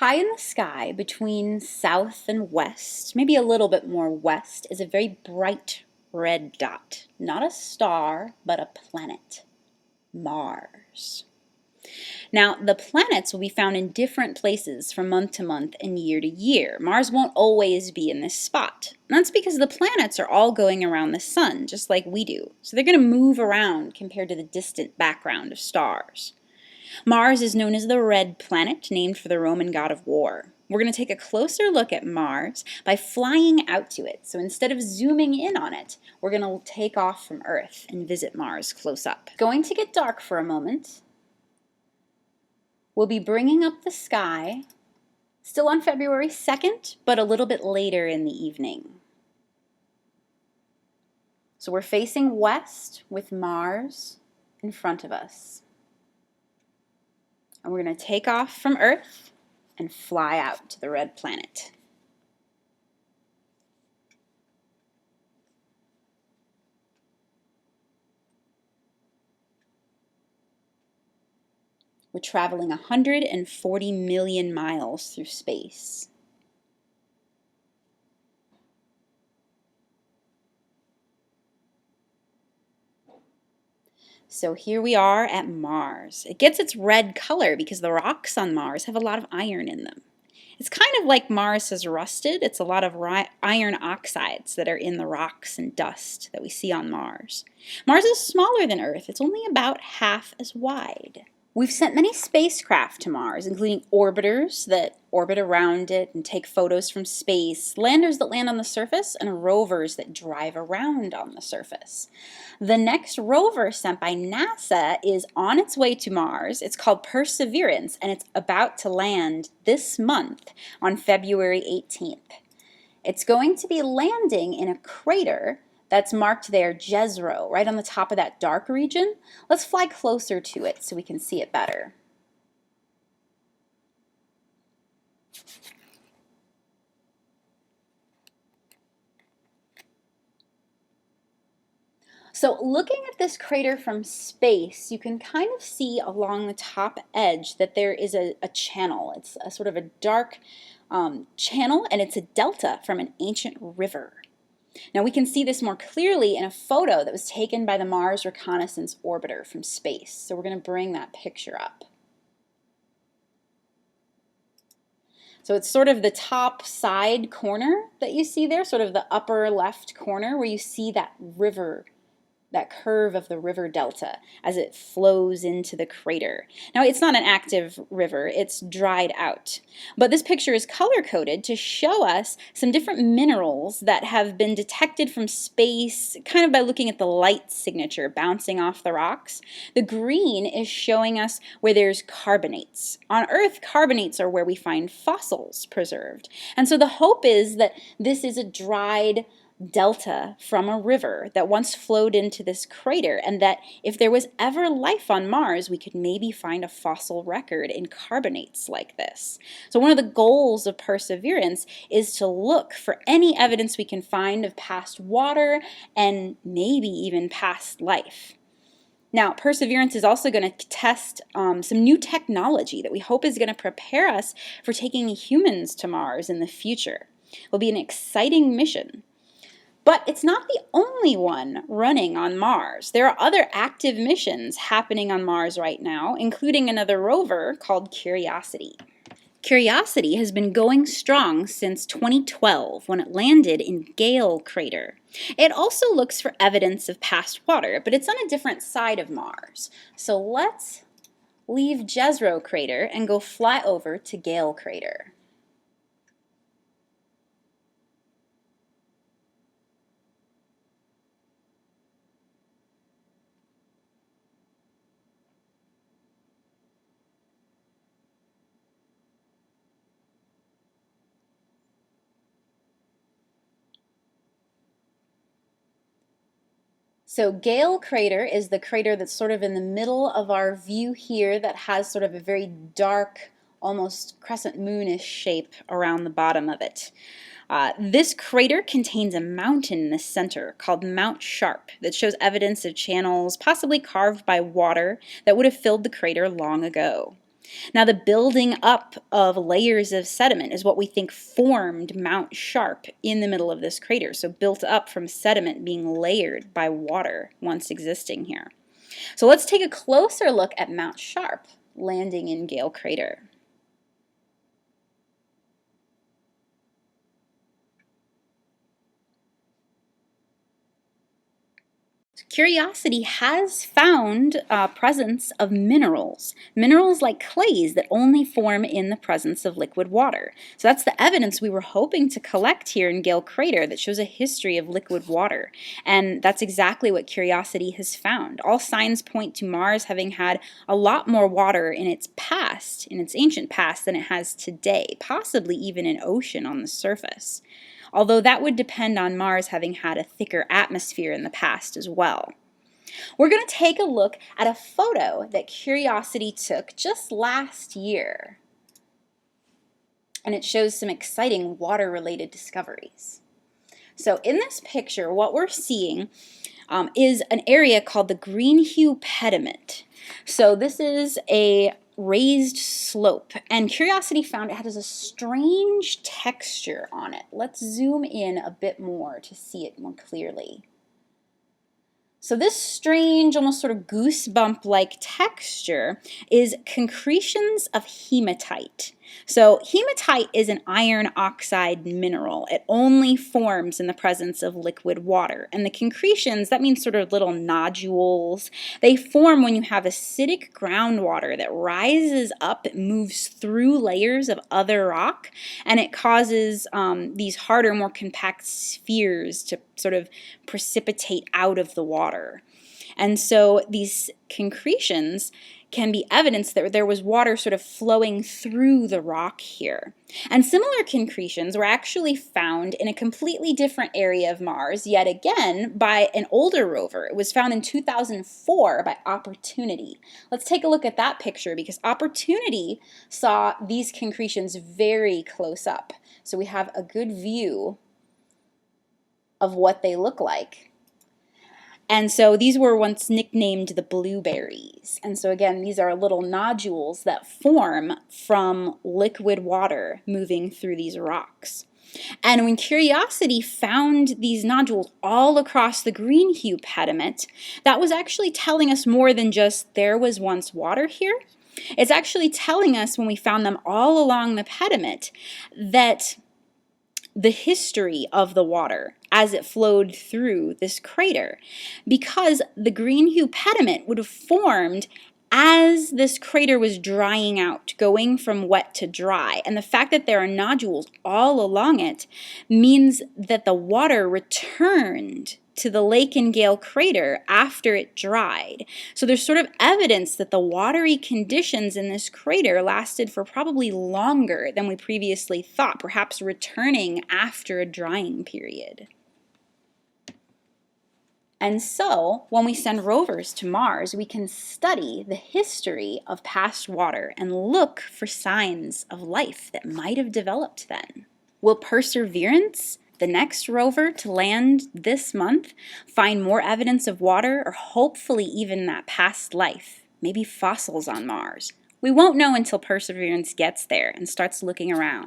High in the sky, between south and west, maybe a little bit more west, is a very bright red dot. Not a star, but a planet. Mars. Now, the planets will be found in different places from month to month and year to year. Mars won't always be in this spot. And that's because the planets are all going around the sun, just like we do. So they're going to move around compared to the distant background of stars. Mars is known as the Red Planet, named for the Roman god of war. We're going to take a closer look at Mars by flying out to it. So instead of zooming in on it, we're going to take off from Earth and visit Mars close up. It's going to get dark for a moment. We'll be bringing up the sky, still on February 2nd, but a little bit later in the evening. So we're facing west with Mars in front of us. And we're going to take off from Earth and fly out to the Red Planet. We're traveling 140 million miles through space. So here we are at Mars. It gets its red color because the rocks on Mars have a lot of iron in them. It's kind of like Mars has rusted. It's a lot of iron oxides that are in the rocks and dust that we see on Mars. Mars is smaller than Earth. It's only about half as wide. We've sent many spacecraft to Mars, including orbiters that orbit around it and take photos from space, landers that land on the surface, and rovers that drive around on the surface. The next rover sent by NASA is on its way to Mars. It's called Perseverance, and it's about to land this month on February 18th. It's going to be landing in a crater that's marked there, Jezero, right on the top of that dark region. Let's fly closer to it so we can see it better. So looking at this crater from space, you can kind of see along the top edge that there is a channel. It's a sort of a dark channel, and it's a delta from an ancient river. Now we can see this more clearly in a photo that was taken by the Mars Reconnaissance Orbiter from space. So we're going to bring that picture up. So it's sort of the top side corner that you see there, sort of the upper left corner where you see that river, that curve of the river delta as it flows into the crater. Now, it's not an active river, it's dried out. But this picture is color-coded to show us some different minerals that have been detected from space, kind of by looking at the light signature bouncing off the rocks. The green is showing us where there's carbonates. On Earth, carbonates are where we find fossils preserved. And so the hope is that this is a dried delta from a river that once flowed into this crater, and that if there was ever life on Mars, we could maybe find a fossil record in carbonates like this. So one of the goals of Perseverance is to look for any evidence we can find of past water and maybe even past life. Now, Perseverance is also going to test some new technology that we hope is going to prepare us for taking humans to Mars in the future. It will be an exciting mission. But it's not the only one running on Mars. There are other active missions happening on Mars right now, including another rover called Curiosity. Curiosity has been going strong since 2012 when it landed in Gale Crater. It also looks for evidence of past water, but it's on a different side of Mars. So let's leave Jezero Crater and go fly over to Gale Crater. So Gale Crater is the crater that's sort of in the middle of our view here that has sort of a very dark, almost crescent moonish shape around the bottom of it. This crater contains a mountain in the center called Mount Sharp that shows evidence of channels possibly carved by water that would have filled the crater long ago. Now, the building up of layers of sediment is what we think formed Mount Sharp in the middle of this crater. So built up from sediment being layered by water once existing here. So let's take a closer look at Mount Sharp landing in Gale Crater. Curiosity has found presence of minerals like clays that only form in the presence of liquid water. So that's the evidence we were hoping to collect here in Gale Crater that shows a history of liquid water. And that's exactly what Curiosity has found. All signs point to Mars having had a lot more water in its past, in its ancient past, than it has today, possibly even an ocean on the surface. Although that would depend on Mars having had a thicker atmosphere in the past as well. We're going to take a look at a photo that Curiosity took just last year. And it shows some exciting water-related discoveries. So in this picture, what we're seeing is an area called the green Hue Pediment. So this is a raised slope, and Curiosity found it has a strange texture on it. Let's zoom in a bit more to see it more clearly. So this strange, almost sort of goosebump-like texture is concretions of hematite. So hematite is an iron oxide mineral. It only forms in the presence of liquid water. And the concretions, that means sort of little nodules. They form when you have acidic groundwater that rises up, it moves through layers of other rock, and it causes these harder, more compact spheres to sort of precipitate out of the water. And so these concretions can be evidence that there was water sort of flowing through the rock here. And similar concretions were actually found in a completely different area of Mars, yet again by an older rover. It was found in 2004 by Opportunity. Let's take a look at that picture because Opportunity saw these concretions very close up. So we have a good view of what they look like. And so these were once nicknamed the blueberries. And so again, these are little nodules that form from liquid water moving through these rocks. And when Curiosity found these nodules all across the green Hue Pediment, that was actually telling us more than just there was once water here. It's actually telling us when we found them all along the pediment that the history of the water as it flowed through this crater, because the green Hue Pediment would have formed as this crater was drying out, going from wet to dry. And the fact that there are nodules all along it means that the water returned to the lake in Gale Crater after it dried. So there's sort of evidence that the watery conditions in this crater lasted for probably longer than we previously thought, perhaps returning after a drying period. And so, when we send rovers to Mars, we can study the history of past water and look for signs of life that might have developed then. Will Perseverance, the next rover to land this month, find more evidence of water or hopefully even that past life, maybe fossils on Mars? We won't know until Perseverance gets there and starts looking around.